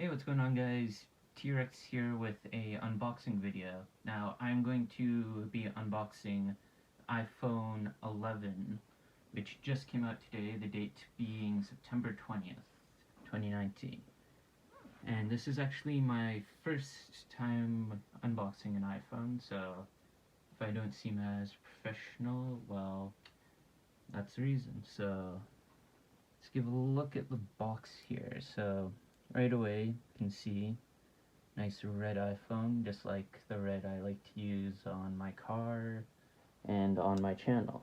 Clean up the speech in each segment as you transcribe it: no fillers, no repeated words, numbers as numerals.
Hey, what's going on, guys? TWreckx here with a unboxing video. Now, I'm going to be unboxing iPhone 11, which just came out today, the date being September 20th, 2019. And this is actually my first time unboxing an iPhone, so if I don't seem as professional, well, that's the reason. So, let's give a look at the box here. So, right away, you can see nice red iPhone, just like the red I like to use on my car and on my channel.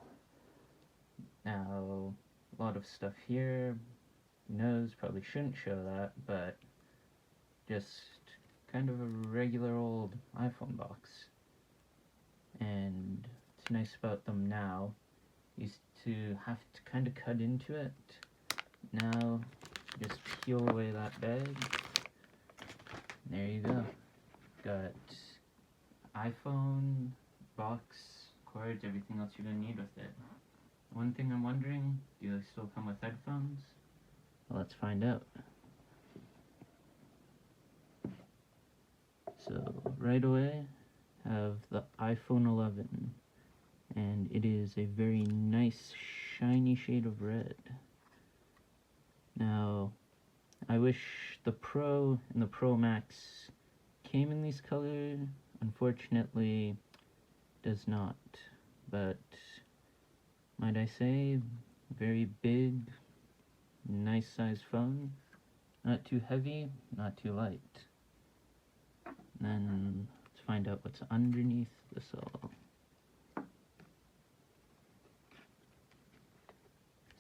Now, a lot of stuff here, nose probably shouldn't show that, but just kind of a regular old iPhone box. And what's nice about them now is to have to kind of cut into it. Now, just peel away that bag. There you go. Got iPhone, box, cords, everything else you're gonna need with it. One thing I'm wondering, do they still come with headphones? Well, let's find out. So, right away, have the iPhone 11, and it is a very nice, shiny shade of red. Now, I wish the Pro and the Pro Max came in these colors. Unfortunately, does not. But, might I say, very big, nice size phone. Not too heavy, not too light. And then, let's find out what's underneath this all.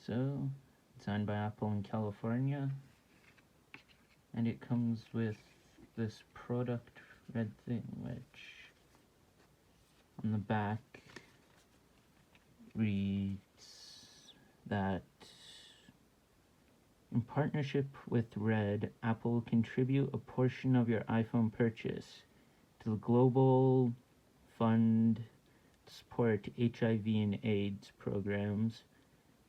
So, designed by Apple in California. And it comes with this product red thing, which on the back reads that in partnership with Red, Apple will contribute a portion of your iPhone purchase to the global fund to support HIV and AIDS programs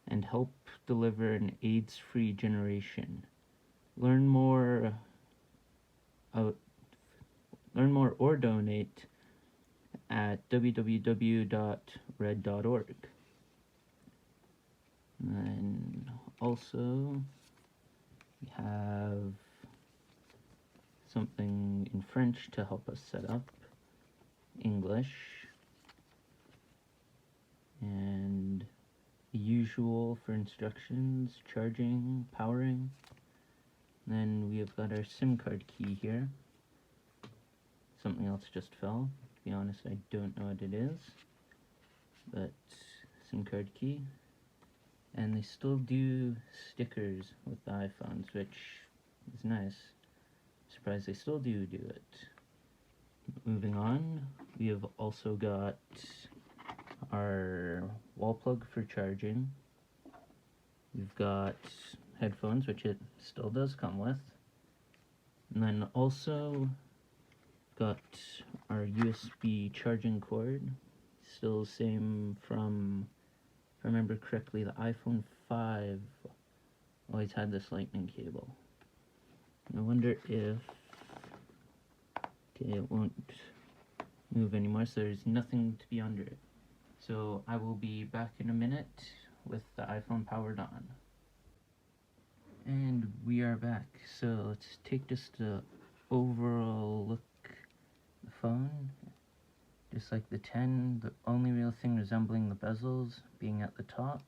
and help deliver an AIDS-free generation. Learn more or donate at www.red.org. And also, we have something in French to help us set up, English, and the usual for instructions, charging, powering. Then we have got our SIM card key here. Something else just fell. To be honest, I don't know what it is. But SIM card key. And they still do stickers with the iPhones, which is nice. Surprised they still do it. Moving on, we have also got our wall plug for charging. We've got headphones, which it still does come with. And then also got our USB charging cord. Still the same from, if I remember correctly, the iPhone 5 always had this lightning cable. I wonder if, okay, it won't move anymore, so there's nothing to be under it. So I will be back in a minute with the iPhone powered on. And we are back. So let's take just a overall look at the phone. Just like the 10, the only real thing resembling the bezels being at the top.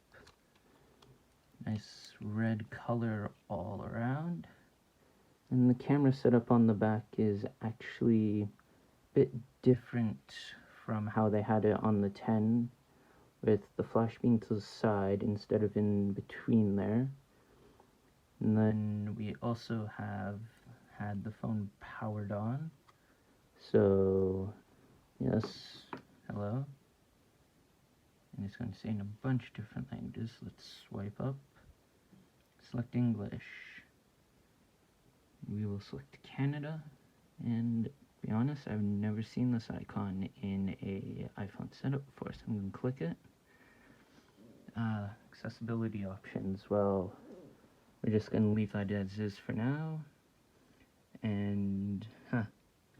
Nice red color all around. And the camera setup on the back is actually a bit different from how they had it on the 10, with the flash being to the side instead of in between there. And then we also have had the phone powered on. So, yes, hello. And it's going to say in a bunch of different languages. Let's swipe up. Select English. We will select Canada. And to be honest, I've never seen this icon in a iPhone setup before, so I'm going to click it. Accessibility options. Well, we're just going to leave that as is for now. and if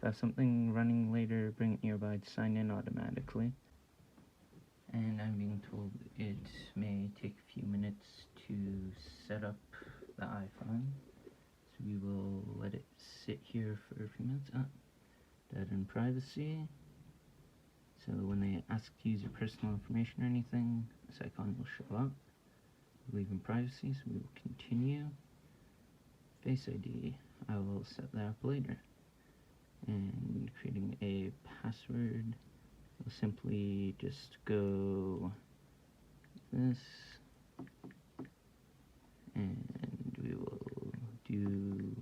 I have something running later, bring it nearby to sign in automatically. And I'm being told it may take a few minutes to set up the iPhone, so we will let it sit here for a few minutes. Data and privacy. So when they ask to use your personal information or anything, this icon will show up. Leave in privacy, so we will continue. Face ID, I will set that up later. And creating a password, we'll simply just go this, and we will do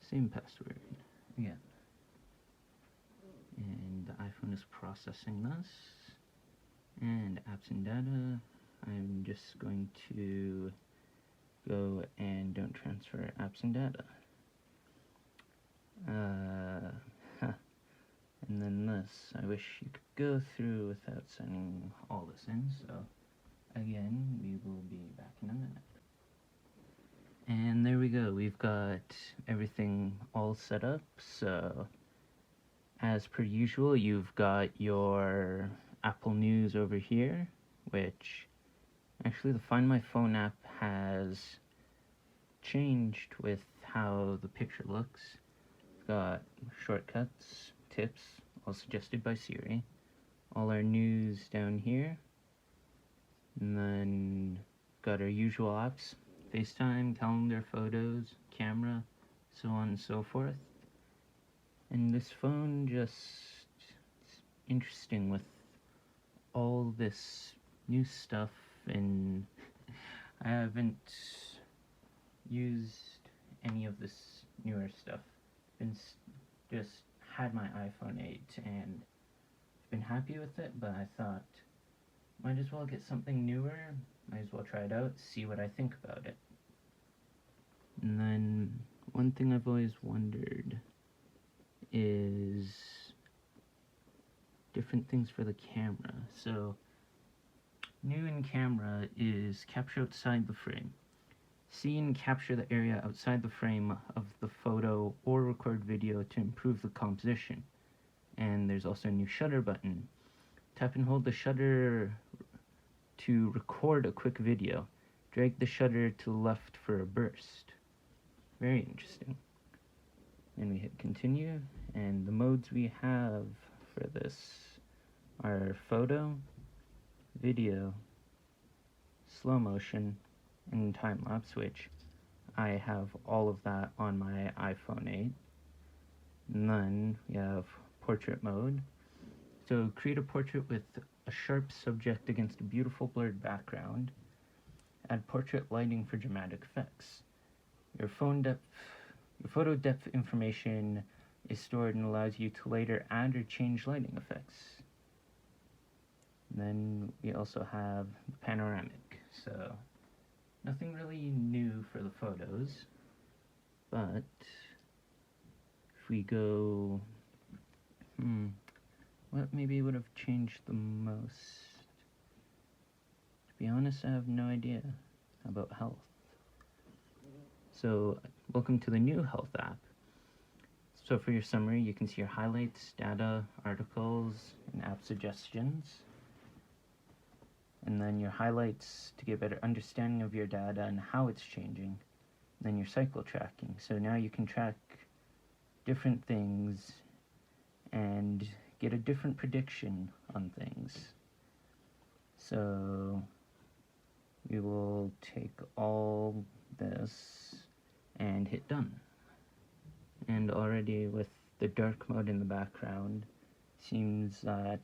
same password again. And the iPhone is processing this. And apps and data, I'm just going to go and don't transfer apps and data. And then this, I wish you could go through without signing all this in, so again, we will be back in a minute. And there we go, we've got everything all set up. So as per usual, you've got your Apple News over here, which actually the Find My Phone app has changed with how the picture looks. We've got shortcuts, tips, all suggested by Siri, all our news down here, and then got our usual apps, FaceTime, calendar, photos, camera, so on and so forth. And this phone just, it's interesting with all this new stuff, and I haven't used any of this newer stuff. Just had my iPhone 8 and been happy with it, but I thought might as well get something newer, might as well try it out, see what I think about it. And then one thing I've always wondered is different things for the camera. So new in camera is capture outside the frame. See and capture the area outside the frame of the photo or record video to improve the composition. And there's also a new shutter button. Tap and hold the shutter to record a quick video. Drag the shutter to the left for a burst. Very interesting. And we hit continue, and the modes we have for this are photo, video, slow motion, and time-lapse, which I have all of that on my iPhone 8. And then we have portrait mode. So create a portrait with a sharp subject against a beautiful blurred background. Add portrait lighting for dramatic effects. Your photo depth information is stored and allows you to later add or change lighting effects. And then we also have panoramic. So nothing really new for the photos, but if we go, what maybe would have changed the most? To be honest, I have no idea about health. So welcome to the new health app. So for your summary, you can see your highlights, data, articles, and app suggestions. And then your highlights to get a better understanding of your data and how it's changing. And then your cycle tracking. So now you can track different things and get a different prediction on things. So we will take all this and hit done. And already with the dark mode in the background, seems that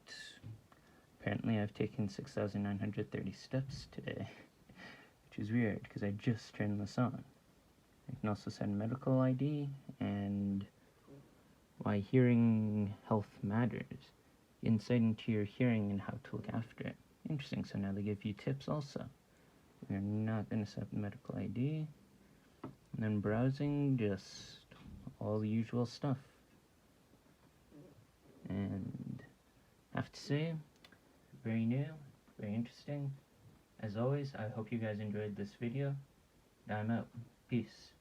apparently I've taken 6,930 steps today, which is weird because I just turned this on. I can also send medical ID and why hearing health matters, insight into your hearing and how to look after it. Interesting, so now they give you tips also. We're not going to set up medical ID. And then browsing, just all the usual stuff. And I have to say, very new, very interesting. As always, I hope you guys enjoyed this video. I'm out. Peace.